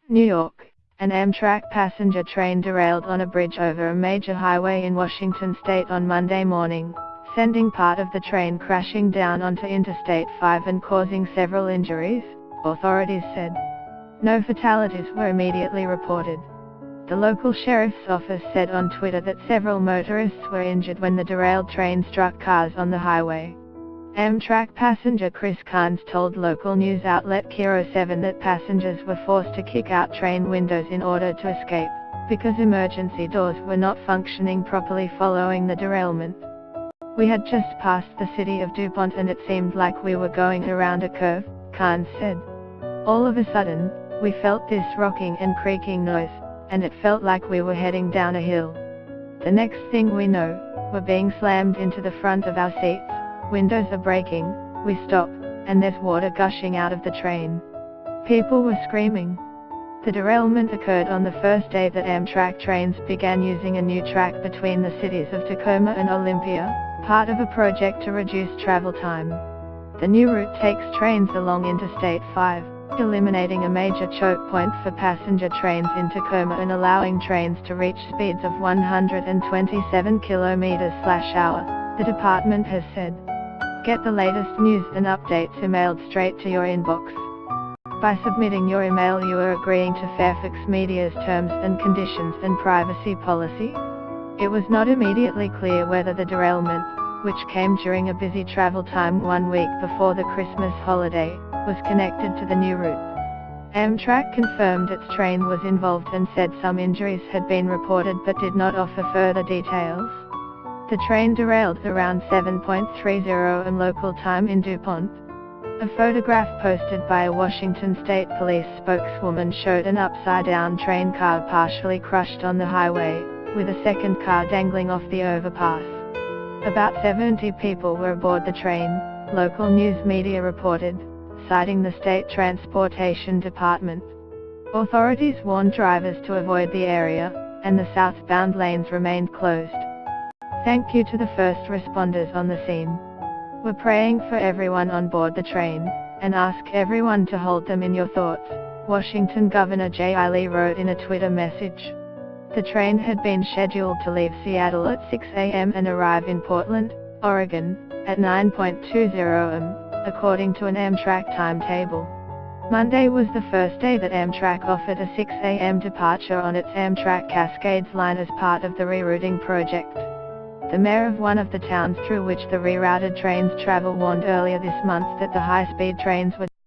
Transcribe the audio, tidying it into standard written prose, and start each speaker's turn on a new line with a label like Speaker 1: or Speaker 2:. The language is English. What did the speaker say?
Speaker 1: New York, an Amtrak passenger train derailed on a bridge over a major highway in Washington state on Monday morning, sending part of the train crashing down onto Interstate 5 and causing several injuries, authorities said. No fatalities were immediately reported. The local sheriff's office said on Twitter that several motorists were injured when the derailed train struck cars on the highway. Amtrak passenger Chris Carnes told local news outlet Kiro 7 that passengers were forced to kick out train windows in order to escape, because emergency doors were not functioning properly following the derailment. "We had just passed the city of DuPont and it seemed like we were going around a curve," Carnes said. "All of a sudden, we felt this rocking and creaking noise, and it felt like we were heading down a hill. The next thing we know, we're being slammed into the front of our seats, windows are breaking, we stop, and there's water gushing out of the train. People were screaming." The derailment occurred on the first day that Amtrak trains began using a new track between the cities of Tacoma and Olympia, part of a project to reduce travel time. The new route takes trains along Interstate 5, eliminating a major choke point for passenger trains in Tacoma and allowing trains to reach speeds of 127 km/h, the department has said. Get the latest news and updates emailed straight to your inbox. By submitting your email, you are agreeing to Fairfax Media's terms and conditions and privacy policy. It was not immediately clear whether the derailment, which came during a busy travel time 1 week before the Christmas holiday, was connected to the new route. Amtrak confirmed its train was involved and said some injuries had been reported but did not offer further details. The train derailed around 7:30 am local time in DuPont. A photograph posted by a Washington State Police spokeswoman showed an upside-down train car partially crushed on the highway, with a second car dangling off the overpass. About 70 people were aboard the train, local news media reported, citing the state transportation department. Authorities warned drivers to avoid the area, and the southbound lanes remained closed. Thank you to the first responders on the scene. We're praying for everyone on board the train, and ask everyone to hold them in your thoughts, Washington Governor Jay Lee wrote in a Twitter message. The train had been scheduled to leave Seattle at 6 a.m. and arrive in Portland, Oregon, at 9:20 am, according to an Amtrak timetable. Monday was the first day that Amtrak offered a 6 a.m. departure on its Amtrak Cascades line as part of the rerouting project. The mayor of one of the towns through which the rerouted trains travel warned earlier this month that the high-speed trains were